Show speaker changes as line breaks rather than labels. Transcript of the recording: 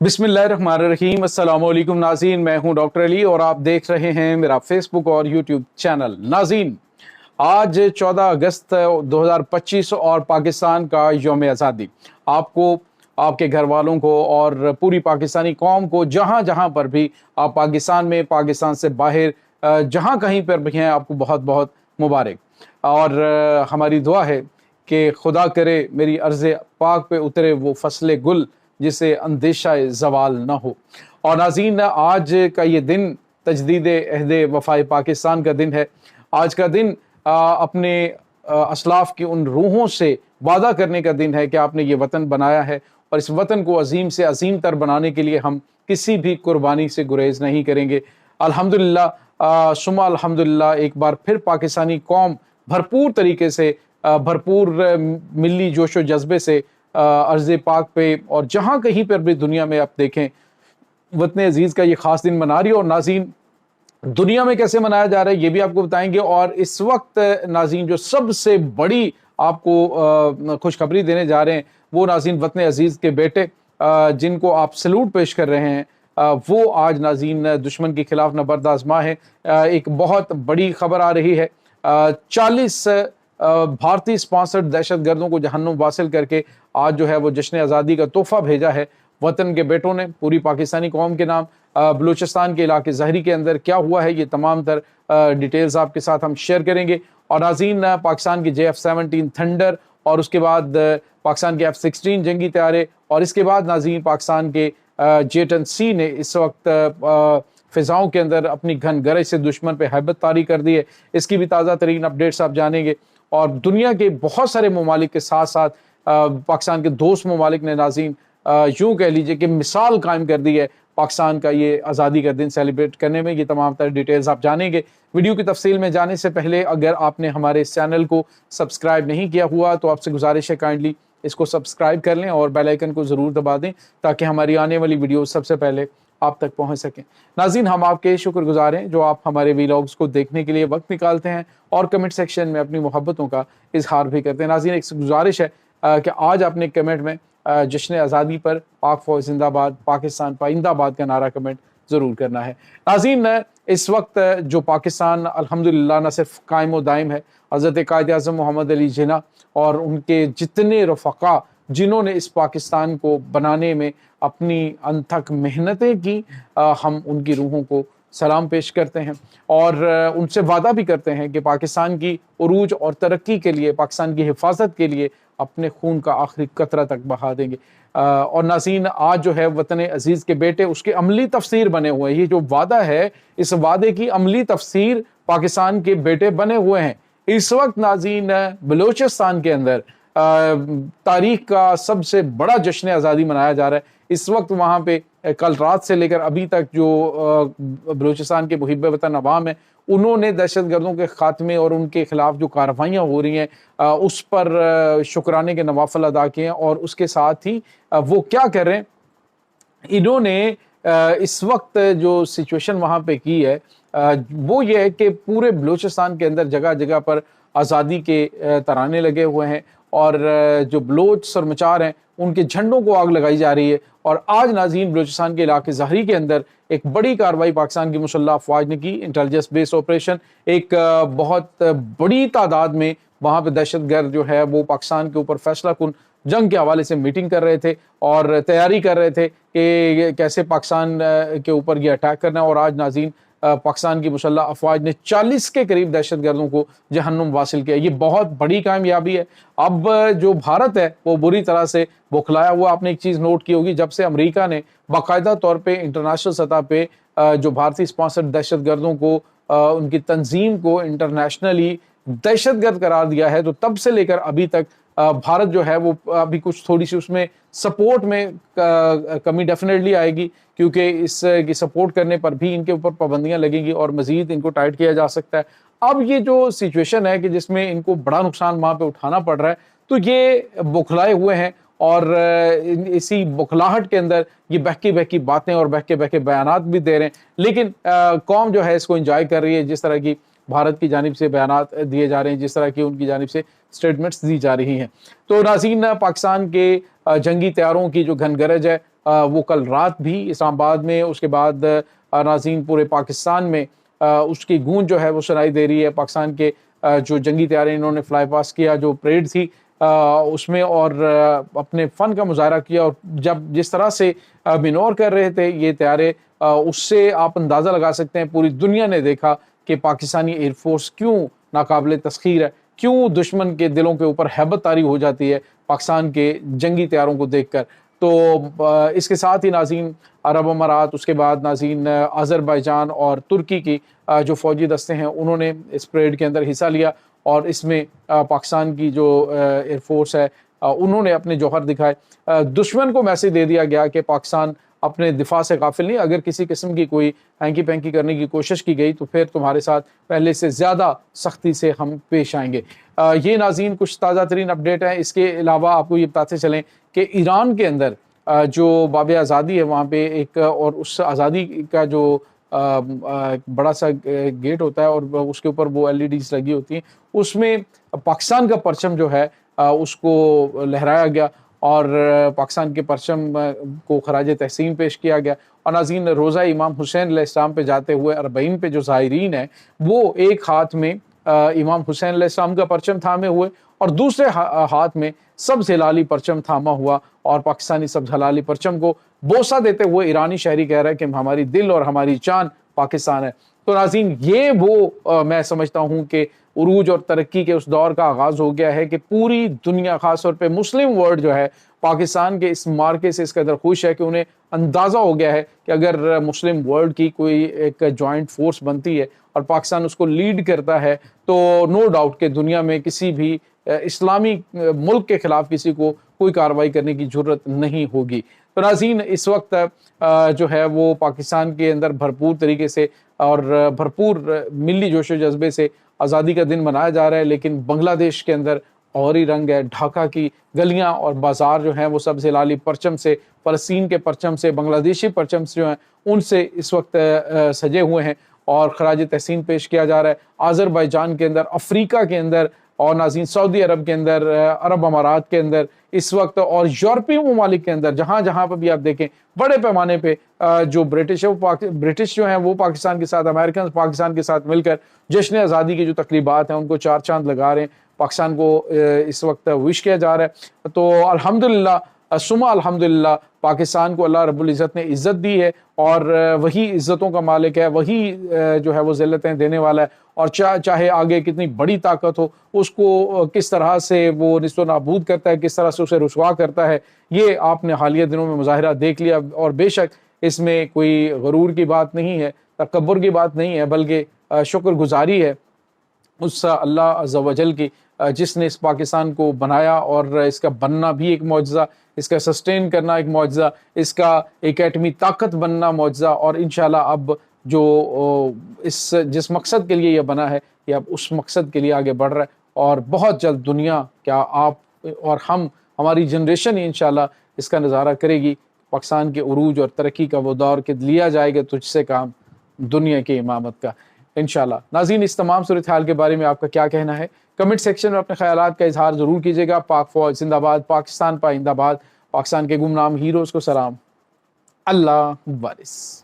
बिस्मिल्लाहिर्रहमानिर्रहीम। अस्सलाम वालेकुम नाज़रीन, मैं हूं डॉक्टर अली और आप देख रहे हैं मेरा फेसबुक और यूट्यूब चैनल। नाज़रीन, आज 14 अगस्त 2025 और पाकिस्तान का यौम आज़ादी आपको, आपके घर वालों को और पूरी पाकिस्तानी कौम को जहां जहां पर भी आप पाकिस्तान में, पाकिस्तान से बाहर जहां कहीं पर भी हैं, आपको बहुत बहुत मुबारक। और हमारी दुआ है कि खुदा करे मेरी अर्ज़ पाक पे उतरे वो फसले गुल जिसे अंदेशा ज़वाल ना हो। और नाज़रीन, आज का ये दिन तजदीद अहद वफ़ाए पाकिस्तान का दिन है। आज का दिन अपने असलाफ की उन रूहों से वादा करने का दिन है कि आपने ये वतन बनाया है और इस वतन को अजीम से अजीम तर बनाने के लिए हम किसी भी कुर्बानी से गुरेज नहीं करेंगे। अल्हम्दुलिल्लाह सुम्मा अल्हम्दुलिल्लाह, एक बार फिर पाकिस्तानी कौम भरपूर तरीके से, भरपूर मिली जोश व जज्बे से अर्ज़ पाक पे और जहाँ कहीं पर भी दुनिया में आप देखें वतन अजीज़ का ये ख़ास दिन मना रही है। और नाज़रीन, दुनिया में कैसे मनाया जा रहा है ये भी आपको बताएंगे। और इस वक्त नाज़रीन जो सबसे बड़ी आपको खुशखबरी देने जा रहे हैं वो नाज़रीन वतन अजीज़ के बेटे जिनको आप सैल्यूट पेश कर रहे हैं, वो आज नाज़रीन दुश्मन के खिलाफ नबर्द आज़मा है। एक बहुत बड़ी खबर आ रही है। 40 भारतीय स्पॉन्सर्ड दहशत गर्दों को जहन्नुम वासिल करके आज जो है वो जश्न आज़ादी का तोहफा भेजा है वतन के बेटों ने पूरी पाकिस्तानी कौम के नाम। बलूचिस्तान के इलाके ज़हरी के अंदर क्या हुआ है ये तमाम तर डिटेल्स आपके साथ हम शेयर करेंगे। और नाज़रीन, पाकिस्तान की JF-17 थंडर और उसके बाद पाकिस्तान के F-16 जंगी तैयारे और इसके बाद नाज़रीन पाकिस्तान के J-10C ने इस वक्त फ़िज़ाओं के अंदर अपनी घन गरज से दुश्मन पर हैबत तारी कर दी है। इसकी भी ताज़ा तरीन अपडेट्स आप जानेंगे। और दुनिया के बहुत सारे ममालिक के साथ साथ पाकिस्तान के दोस्त ममालिक ने नाज़रीन यूँ कह लीजिए कि मिसाल कायम कर दी है पाकिस्तान का ये आज़ादी का दिन सेलिब्रेट करने में। ये तमाम तरह डिटेल्स आप जानेंगे। वीडियो की तफसील में जाने से पहले अगर आपने हमारे इस चैनल को सब्सक्राइब नहीं किया हुआ तो आपसे गुजारिश है काइंडली इसको सब्सक्राइब कर लें और बेल आइकन को ज़रूर दबा दें ताकि हमारी आने वाली वीडियो सबसे पहले आप तक पहुंच सकें। नाज़रीन, हम आपके शुक्रगुजार हैं जो आप हमारे वीलॉग्स को देखने के लिए वक्त निकालते हैं और कमेंट सेक्शन में अपनी मोहब्बतों का इजहार भी करते हैं। नाज़रीन, एक गुजारिश है कि आज अपने कमेंट में जश्न आज़ादी पर पाक फ़ौज जिंदाबाद, पाकिस्तान पाइंदाबाद का नारा कमेंट ज़रूर करना है। नाज़रीन, इस वक्त जो पाकिस्तान अल्हम्दुलिल्लाह न सिर्फ कायम व दायम है, हज़रत कायद आज़म मोहम्मद अली जिन्ना और उनके जितने रफ़क़ा जिन्होंने इस पाकिस्तान को बनाने में अपनी अनथक मेहनतें की, हम उनकी रूहों को सलाम पेश करते हैं और उनसे वादा भी करते हैं कि पाकिस्तान की उरूज और तरक्की के लिए, पाकिस्तान की हिफाजत के लिए अपने खून का आखिरी कतरा तक बहा देंगे। और नाज़रीन, आज जो है वतन अजीज़ के बेटे उसके अमली तफसीर बने हुए हैं। ये जो वादा है इस वादे की अमली तफसीर पाकिस्तान के बेटे बने हुए हैं। इस वक्त नाज़रीन बलूचिस्तान के अंदर तारीख का सबसे बड़ा जश्न आज़ादी मनाया जा रहा है। इस वक्त वहाँ पे कल रात से लेकर अभी तक जो बलूचिस्तान के मुहिब वतन अवाम है उन्होंने दहशत गर्दों के खात्मे और उनके खिलाफ जो कार्रवाइयाँ हो रही हैं उस पर शुक्राने के नवाफल अदा किए हैं। और उसके साथ ही वो क्या कर रहे हैं, इन्होंने इस वक्त जो सिचुएशन वहाँ पे की है वो ये है कि पूरे बलूचिस्तान के अंदर जगह जगह पर आज़ादी के तराने लगे हुए हैं और जो बलोच सरमचार हैं उनके झंडों को आग लगाई जा रही है। और आज नाज़रीन बलूचिस्तान के इलाके ज़हरी के अंदर एक बड़ी कार्रवाई पाकिस्तान की मुसल्लह अफवाज ने की, इंटेलिजेंस बेस्ड ऑपरेशन। एक बहुत बड़ी तादाद में वहाँ पे दहशत गर्द जो है वो पाकिस्तान के ऊपर फैसला कुन जंग के हवाले से मीटिंग कर रहे थे और तैयारी कर रहे थे कि कैसे पाकिस्तान के ऊपर ये अटैक करना है। और आज नाज़रीन पाकिस्तान की मुसल्लह अफवाज ने 40 के करीब दहशत गर्दों को जहन्नुम वासिल किया। ये बहुत बड़ी कामयाबी है। अब जो भारत है वो बुरी तरह से बौखलाया हुआ। आपने एक चीज़ नोट की होगी, जब से अमेरिका ने बाकायदा तौर पे इंटरनेशनल सतह पे जो भारतीय स्पॉन्सर्ड दहशत गर्दों को, उनकी तंजीम को इंटरनेशनली दहशत गर्द करार दिया है, तो तब से लेकर अभी तक भारत जो है वो अभी कुछ थोड़ी सी उसमें सपोर्ट में कमी डेफिनेटली आएगी क्योंकि इसकी सपोर्ट करने पर भी इनके ऊपर पाबंदियां लगेंगी और मजीद इनको टाइट किया जा सकता है। अब ये जो सिचुएशन है कि जिसमें इनको बड़ा नुकसान वहाँ पे उठाना पड़ रहा है, तो ये बौखलाए हुए हैं और इसी बौखलाहट के अंदर ये बहकी बहकी बातें और बहके बहके बयानात भी दे रहे हैं। लेकिन कौम जो है इसको एंजॉय कर रही है, जिस तरह की भारत की जानिब से बयानात दिए जा रहे हैं, जिस तरह की उनकी जानिब से स्टेटमेंट्स दी जा रही हैं। तो नाज़रीन, पाकिस्तान के जंगी तैयारों की जो घनगरज है وہ کل رات بھی اسلام آباد میں، اس کے بعد ناظرین پورے پاکستان میں اس کی گونج جو ہے وہ سنائی دے رہی ہے۔ پاکستان کے جو جنگی طیارے انہوں نے فلائی پاس کیا، جو پریڈ تھی اس میں، اور اپنے فن کا مظاہرہ کیا، اور جس طرح سے منور کر رہے تھے یہ طیارے، اس سے آپ اندازہ لگا سکتے ہیں پوری دنیا نے دیکھا کہ پاکستانی ایئر فورس کیوں ناقابل تسخیر ہے، کیوں دشمن کے دلوں کے اوپر ہیبت طاری ہو جاتی ہے پاکستان کے جنگی طیاروں کو دیکھ کر۔ تو اس کے ساتھ ہی ناظرین عرب امارات، اس کے بعد ناظرین آذربائیجان اور ترکی کی جو فوجی دستے ہیں انہوں نے اس پریڈ کے اندر حصہ لیا، اور اس میں پاکستان کی جو ایئر فورس ہے انہوں نے اپنے جوہر دکھائے۔ دشمن کو میسج دے دیا گیا کہ پاکستان اپنے دفاع سے غافل نہیں، اگر کسی قسم کی کوئی ہینکی پینکی کرنے کی کوشش کی گئی تو پھر تمہارے ساتھ پہلے سے زیادہ سختی سے ہم پیش آئیں گے۔ یہ ناظرین کچھ تازہ ترین اپڈیٹ ہیں۔ اس کے علاوہ آپ کو یہ بتاتے چلیں کہ ایران کے اندر جو باب آزادی ہے وہاں پہ ایک، اور اس آزادی کا جو بڑا سا گیٹ ہوتا ہے اور اس کے اوپر وہ LEDs لگی ہوتی ہیں، اس میں پاکستان کا پرچم جو ہے اس کو لہرایا گیا، اور پاکستان کے پرچم کو خراج تحسین پیش کیا گیا۔ اور ناظرین روزہ امام حسین علیہ السلام پہ جاتے ہوئے اربعین پہ جو زائرین ہیں وہ ایک ہاتھ میں امام حسین علیہ السلام کا پرچم تھامے ہوئے اور دوسرے ہاتھ میں سبز ہلالی پرچم تھاما ہوا، اور پاکستانی سبز ہلالی پرچم کو بوسہ دیتے ہوئے ایرانی شہری کہہ رہا ہے کہ ہماری دل اور ہماری جان پاکستان ہے۔ تو ناظرین یہ وہ میں سمجھتا ہوں کہ عروج اور ترقی کے اس دور کا آغاز ہو گیا ہے کہ پوری دنیا، خاص طور پہ مسلم ورلڈ جو ہے پاکستان کے اس مارکے سے اس قدر خوش ہے کہ انہیں اندازہ ہو گیا ہے کہ اگر مسلم ورلڈ کی کوئی ایک جوائنٹ فورس بنتی ہے اور پاکستان اس کو لیڈ کرتا ہے تو نو ڈاؤٹ کہ دنیا میں کسی بھی اسلامی ملک کے خلاف کسی کو کوئی کارروائی کرنے کی جرت نہیں ہوگی۔ تو ناظرین اس وقت جو ہے وہ پاکستان کے اندر بھرپور طریقے سے اور بھرپور ملی جوش و جذبے سے آزادی کا دن منایا جا رہا ہے، لیکن بنگلہ دیش کے اندر اور ہی رنگ ہے۔ ڈھاکہ کی گلیاں اور بازار جو ہیں وہ سبز ہلالی پرچم سے، فلسطین کے پرچم سے، بنگلہ دیشی پرچم سے جو ہیں ان سے اس وقت سجے ہوئے ہیں اور خراج تحسین پیش کیا جا رہا ہے۔ آذربائیجان کے اندر، افریقہ کے اندر، اور ناظرین سعودی عرب کے اندر، عرب امارات کے اندر اس وقت، اور یورپی ممالک کے اندر، جہاں جہاں پہ بھی آپ دیکھیں بڑے پیمانے پہ جو برٹش ہے وہ برٹش جو ہیں وہ پاکستان کے ساتھ، امریکن پاکستان کے ساتھ مل کر جشن آزادی کی جو تقریبات ہیں ان کو چار چاند لگا رہے ہیں۔ پاکستان کو اس وقت وش کیا جا رہا ہے۔ تو الحمدللہ ثم الحمدللہ پاکستان کو اللہ رب العزت نے عزت دی ہے، اور وہی عزتوں کا مالک ہے، وہی جو ہے وہ ذلتیں دینے والا ہے، اور چاہے آگے کتنی بڑی طاقت ہو اس کو کس طرح سے وہ نست و نابود کرتا ہے، کس طرح سے اسے رسوا کرتا ہے، یہ آپ نے حالیہ دنوں میں مظاہرہ دیکھ لیا۔ اور بے شک اس میں کوئی غرور کی بات نہیں ہے، تکبر کی بات نہیں ہے، بلکہ شکر گزاری ہے اس اللہ عز و جل کی جس نے اس پاکستان کو بنایا، اور اس کا بننا بھی ایک معجزہ، اس کا سسٹین کرنا ایک معجزہ، اس کا ایک ایٹمی طاقت بننا معجزہ، اور انشاءاللہ اب جو جس مقصد کے لیے یہ بنا ہے یہ اب اس مقصد کے لیے آگے بڑھ رہا ہے، اور بہت جلد دنیا، کیا آپ اور ہماری جنریشن ہی انشاءاللہ اس کا نظارہ کرے گی، پاکستان کے عروج اور ترقی کا وہ دور کہ لیا جائے گا تجھ سے کام دنیا کی امامت کا انشاءاللہ۔ ناظرین اس تمام صورتحال کے بارے میں آپ کا کیا کہنا ہے؟ کمنٹ سیکشن میں اپنے خیالات کا اظہار ضرور کیجیے گا۔ پاک فوج زندہ باد، پاکستان پائندہ باد، پاکستان کے گمنام ہیروز کو سلام، اللہ وارث۔